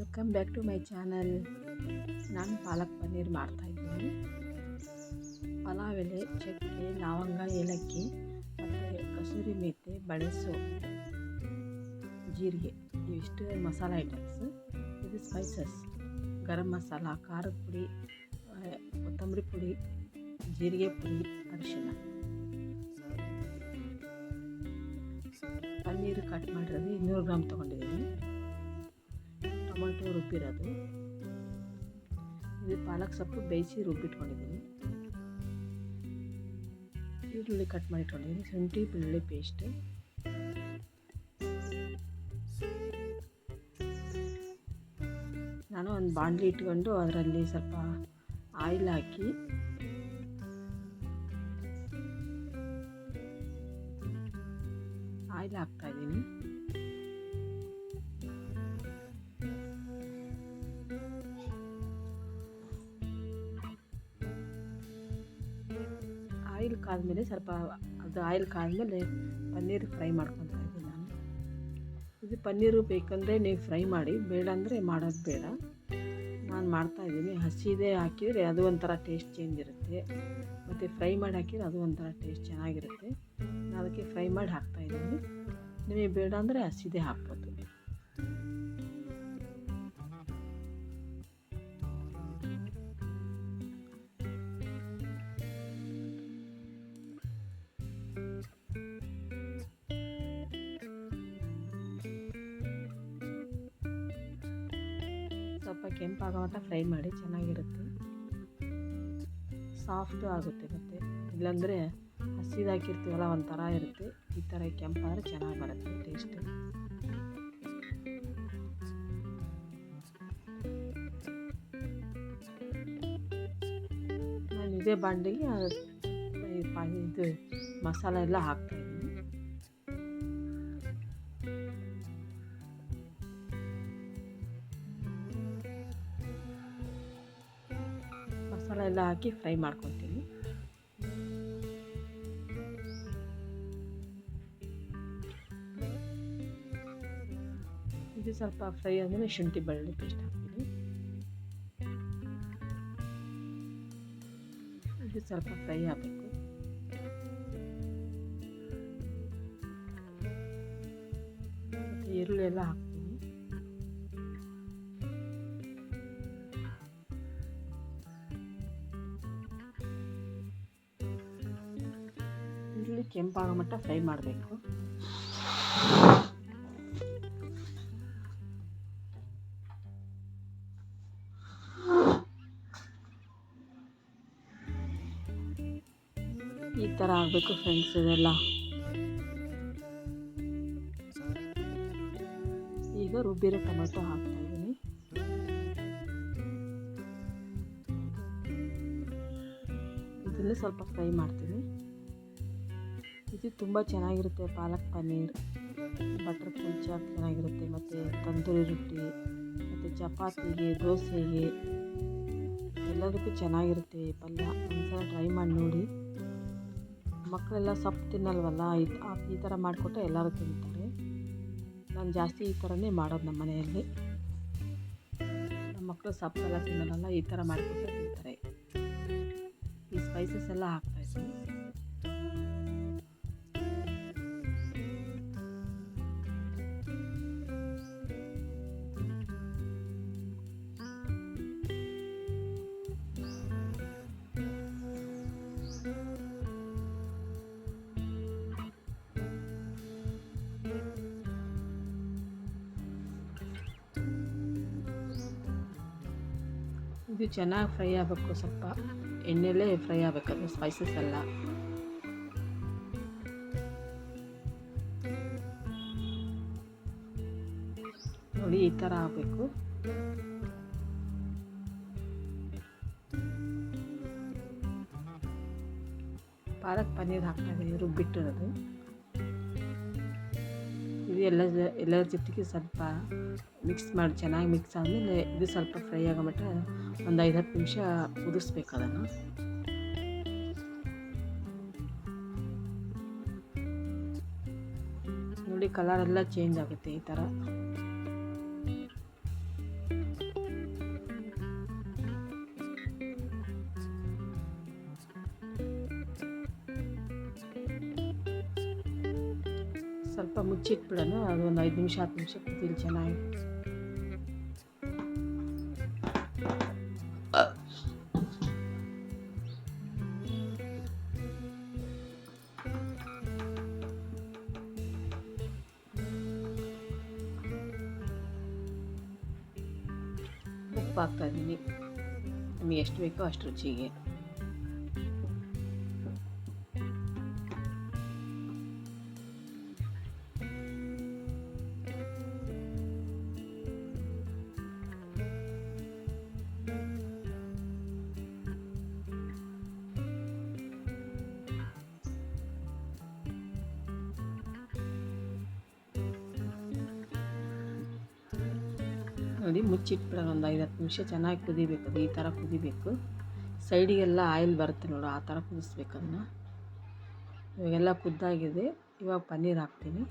Welcome back to my channel. ನಾನು ಪಾಲಕ್ ಪನ್ನೀರ್ ಮಾಡ್ತಾಯಿದ್ದೀನಿ. ಪಲಾವ್ ಎಲೆ, ಚಕ್ಕೆ, ಲವಂಗ, ಏಲಕ್ಕಿ ಮತ್ತು ಕಸೂರಿ ಮೇಥಿ, ಬಳೆಸು, ಜೀರಿಗೆ ಇವಿಷ್ಟು ಮಸಾಲ ಐಟಮ್ಸ್. ಇದು ಸ್ಪೈಸಸ್: ಗರಂ ಮಸಾಲ, ಖಾರದ ಪುಡಿ, ಕೊತ್ತಂಬರಿ ಪುಡಿ, ಜೀರಿಗೆ ಪುಡಿ, ಅರಿಶಿನ. ಪನ್ನೀರು ಕಟ್ ಮಾಡಿರೋದು 200 ಗ್ರಾಮ್ ತೊಗೊಂಡಿದ್ದೀನಿ. ಟೊಮೊಟೊ ರುಬ್ಬಿರೋದು. ಇದು ಪಾಲಕ್ ಸೊಪ್ಪು ಬೇಯಿಸಿ ರುಬ್ಬಿಟ್ಕೊಂಡಿದ್ದೀನಿ. ಈರುಳ್ಳಿ ಕಟ್ ಮಾಡಿಟ್ಕೊಂಡಿದ್ದೀನಿ. ಶುಂಠಿ ಬೆಳ್ಳುಳ್ಳಿ ಪೇಸ್ಟ್. ನಾನು ಒಂದು ಬಾಣಲಿ ಇಟ್ಕೊಂಡು ಅದರಲ್ಲಿ ಸ್ವಲ್ಪ ಆಯಿಲ್ ಹಾಕಿ ಆಯಿಲ್ ಹಾಕ್ತಾಯಿದ್ದೀನಿ. ಆಯಿಲ್ ಕಾದ್ಮೇಲೆ ಸ್ವಲ್ಪ ಆಯಿಲ್ ಕಾದ್ಮೇಲೆ ಪನ್ನೀರ್ ಫ್ರೈ ಮಾಡ್ಕೊತಾ ಇದ್ದೀನಿ ನಾನು. ಇದು ಪನ್ನೀರು ಬೇಕಂದರೆ ನೀವು ಫ್ರೈ ಮಾಡಿ, ಬೇಡ ಅಂದರೆ ಮಾಡೋದು ಬೇಡ. ನಾನು ಮಾಡ್ತಾಯಿದ್ದೀನಿ. ಹಸಿದೇ ಹಾಕಿದರೆ ಅದು ಒಂಥರ ಟೇಸ್ಟ್ ಚೇಂಜ್ ಇರುತ್ತೆ, ಮತ್ತು ಫ್ರೈ ಮಾಡಿ ಹಾಕಿದರೆ ಅದು ಒಂಥರ ಟೇಸ್ಟ್ ಚೆನ್ನಾಗಿರುತ್ತೆ. ನಾನು ಅದಕ್ಕೆ ಫ್ರೈ ಮಾಡಿ ಹಾಕ್ತಾಯಿದ್ದೀನಿ. ನಿಮಗೆ ಬೇಡ ಅಂದರೆ ಹಸಿದೇ ಹಾಕ್ಬೋದು. ಸ್ವಲ್ಪ ಕೆಂಪಾಗೋ ಮಟ್ಟ ಫ್ರೈ ಮಾಡಿ, ಚೆನ್ನಾಗಿರುತ್ತೆ, ಸಾಫ್ಟು ಆಗುತ್ತೆ. ಮತ್ತು ಇಲ್ಲಾಂದರೆ ಹಸಿದಾಕಿರ್ತೀವಲ್ಲ ಒಂಥರ ಇರುತ್ತೆ. ಈ ಥರ ಕೆಂಪಾದರೆ ಚೆನ್ನಾಗಿ ಬರುತ್ತೆ ಟೇಸ್ಟ್. ನಾನು ಇದೇ ಬಾಂಡಿಗೆ ಇದು ಮಸಾಲ ಎಲ್ಲ ಹಾಕ್ತಾಯಿದ್ದೀನಿ. ಮಸಾಲ ಎಲ್ಲ ಹಾಕಿ ಫ್ರೈ ಮಾಡ್ಕೊತೀನಿ. ಇದು ಸ್ವಲ್ಪ ಫ್ರೈ ಆದಮೇಲೆ ಶುಂಠಿ ಬೆಳ್ಳುಳ್ಳಿ ಪೇಸ್ಟ್ ಹಾಕ್ತೀನಿ. ಇದು ಸ್ವಲ್ಪ ಫ್ರೈ ಆಗಬೇಕು. ಮತ್ತು ಈರುಳ್ಳಿ ಎಲ್ಲ ಹಾಕ್ತೀನಿ. ಈರುಳ್ಳಿ ಕೆಂಪಾಗೋ ಮಟ್ಟ ಫ್ರೈ ಮಾಡಬೇಕು. ಈ ಥರ ಆಗಬೇಕು ಫ್ರೆಂಡ್ಸ್ ಇದೆಲ್ಲ. ಈಗ ರುಬ್ಬಿರೋ ಟೊಮೆಟೊ ಹಾಕ್ತಾಯಿದ್ದೀನಿ. ಇದನ್ನು ಸ್ವಲ್ಪ ಫ್ರೈ ಮಾಡ್ತೀನಿ. ಇದು ತುಂಬ ಚೆನ್ನಾಗಿರುತ್ತೆ ಪಾಲಕ್ ಪನ್ನೀರ್. ಬಟರ್ ಕುಲ್ಚಾ ಚೆನ್ನಾಗಿರುತ್ತೆ, ಮತ್ತು ತಂದೂರಿ ರೊಟ್ಟಿ, ಮತ್ತು ಚಪಾತಿಗೆ, ದೋಸೆಗೆ ಎಲ್ಲದಕ್ಕೂ ಚೆನ್ನಾಗಿರುತ್ತೆ ಈ ಪಲ್ಯ. ಒಂದ್ಸಲ ಟ್ರೈ ಮಾಡಿ ನೋಡಿ. ಮಕ್ಕಳೆಲ್ಲ ಸೊಪ್ಪು ತಿನ್ನಲ್ವಲ್ಲ, ಈ ಥರ ಮಾಡಿಕೊಟ್ರೆ ಎಲ್ಲರೂ ತಿಂತಾರೆ. ನಾನು ಜಾಸ್ತಿ ಈ ಥರನೇ ಮಾಡೋದು ನಮ್ಮ ಮನೆಯಲ್ಲಿ. ನಮ್ಮ ಮಕ್ಕಳು ಸೊಪ್ಪೆಲ್ಲ ತಿನ್ನಲ್ಲ, ಈ ಥರ ಮಾಡಿಕೊಟ್ರೆ ತಿಂತಾರೆ. ಈ ಸ್ಪೈಸಸ್ ಎಲ್ಲ ಹಾಕ್ತಾಯಿದ್ದೀನಿ. ಇದು ಚೆನ್ನಾಗಿ ಫ್ರೈ ಆಗಬೇಕು, ಸ್ವಲ್ಪ ಎಣ್ಣೆಲೇ ಫ್ರೈ ಆಗಬೇಕು ಅದು ಸ್ಪೈಸಸ್ ಎಲ್ಲ. ನೋಡಿ ಈ ಥರ ಆಗಬೇಕು. ಪಾಲಕ್ ಪನ್ನೀರ್ ಹಾಕ್ತಾಯಿದ್ದೀನಿ ರುಬ್ಬಿಟ್ಟಿರೋದು. ಇದು ಎಲ್ಲರ ಜೊತೆಗೆ ಸ್ವಲ್ಪ ಮಿಕ್ಸ್ ಮಾಡಿ, ಚೆನ್ನಾಗಿ ಮಿಕ್ಸ್ ಆದಮೇಲೆ ಇದು ಸ್ವಲ್ಪ ಫ್ರೈ ಆಗೋ ಮಟ್ಟ ಒಂದು 5-10 ನಿಮಿಷ ಕುದಿಸ್ಬೇಕು ಅದನ್ನು. ನೋಡಿ ಕಲರ್ ಎಲ್ಲ ಚೇಂಜ್ ಆಗುತ್ತೆ ಈ ಥರ. ಸ್ವಲ್ಪ ಮುಚ್ಚಿಟ್ಬಿಡೋಣ, ಅದು ಒಂದು 5 ನಿಮಿಷ 10 ನಿಮಿಷ ಕುದೀಲಿ ಚೆನ್ನಾಗಿ. ಉಪ್ಪು ಹಾಕ್ತಾಯಿದ್ದೀನಿ, ನಮಗೆ ಎಷ್ಟು ಬೇಕೋ ಅಷ್ಟು ರುಚಿಗೆ. ನೋಡಿ ಮುಚ್ಚಿಟ್ಬಿಡೋಣ, ಒಂದು 5-10 ನಿಮಿಷ ಚೆನ್ನಾಗಿ ಕುದಿಬೇಕು. ಅದು ಈ ಥರ ಕುದಿಬೇಕು, ಸೈಡಿಗೆಲ್ಲ ಆಯಿಲ್ ಬರುತ್ತೆ ನೋಡು, ಆ ಥರ ಕುದಿಸ್ಬೇಕು ಅದನ್ನು. ಇವಾಗೆಲ್ಲ ಕುದ್ದಾಗಿದೆ, ಇವಾಗ ಪನ್ನೀರ್ ಹಾಕ್ತೀನಿ.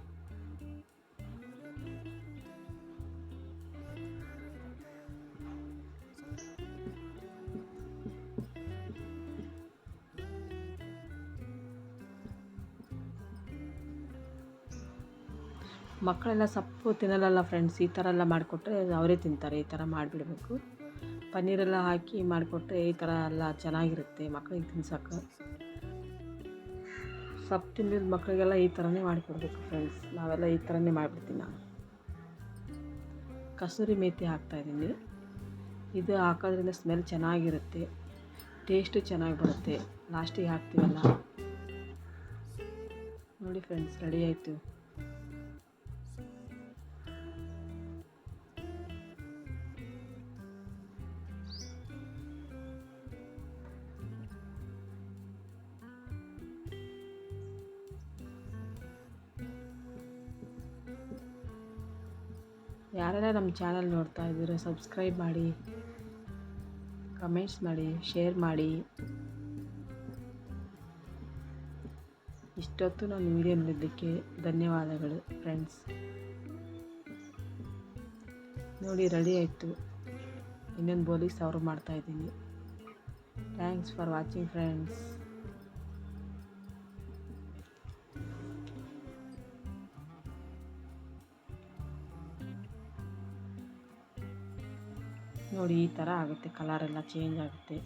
ಮಕ್ಕಳೆಲ್ಲ ಸೊಪ್ಪು ತಿನ್ನಲ್ಲ ಫ್ರೆಂಡ್ಸ್, ಈ ಥರ ಎಲ್ಲ ಮಾಡಿಕೊಟ್ರೆ ಅವರೇ ತಿಂತಾರೆ. ಈ ಥರ ಮಾಡಿಬಿಡ್ಬೇಕು, ಪನ್ನೀರೆಲ್ಲ ಹಾಕಿ ಮಾಡಿಕೊಟ್ರೆ ಈ ಥರ ಎಲ್ಲ ಚೆನ್ನಾಗಿರುತ್ತೆ ಮಕ್ಕಳಿಗೆ ತಿನ್ಸೋಕ್ಕೆ. ಸೊಪ್ಪು ತಿಂದಿದ್ದ ಮಕ್ಕಳಿಗೆಲ್ಲ ಈ ಥರನೇ ಮಾಡಿಕೊಡ್ಬೇಕು ಫ್ರೆಂಡ್ಸ್. ನಾವೆಲ್ಲ ಈ ಥರನೇ ಮಾಡಿಬಿಡ್ತೀನಿ ನಾನು. ಕಸೂರಿ ಮೇಥಿ ಹಾಕ್ತಾಯಿದ್ದೀನಿ, ಇದು ಹಾಕೋದ್ರಿಂದ ಸ್ಮೆಲ್ ಚೆನ್ನಾಗಿರುತ್ತೆ, ಟೇಸ್ಟು ಚೆನ್ನಾಗಿ ಬರುತ್ತೆ. ಲಾಸ್ಟಿಗೆ ಹಾಕ್ತೀವಲ್ಲ. ನೋಡಿ ಫ್ರೆಂಡ್ಸ್, ರೆಡಿ ಆಯಿತು. ಯಾರೆಲ್ಲ ನಮ್ಮ ಚಾನಲ್ ನೋಡ್ತಾ ಇದ್ದೀರೋ ಸಬ್ಸ್ಕ್ರೈಬ್ ಮಾಡಿ, ಕಮೆಂಟ್ಸ್ ಮಾಡಿ, ಶೇರ್ ಮಾಡಿ. ಇಷ್ಟೊತ್ತು ನಾನು ವಿಡಿಯೋ ನೋಡಿದ್ದಕ್ಕೆ ಧನ್ಯವಾದಗಳು ಫ್ರೆಂಡ್ಸ್. ನೋಡಿ ರೆಡಿ ಆಯಿತು, ಇನ್ನೊಂದು ಬೋಲಿ ಸರ್ವ್ ಮಾಡ್ತಾಯಿದ್ದೀನಿ. Thanks for watching friends. ನೋಡಿ ಈ ಥರ ಆಗುತ್ತೆ, ಕಲರೆಲ್ಲ ಚೇಂಜ್ ಆಗುತ್ತೆ.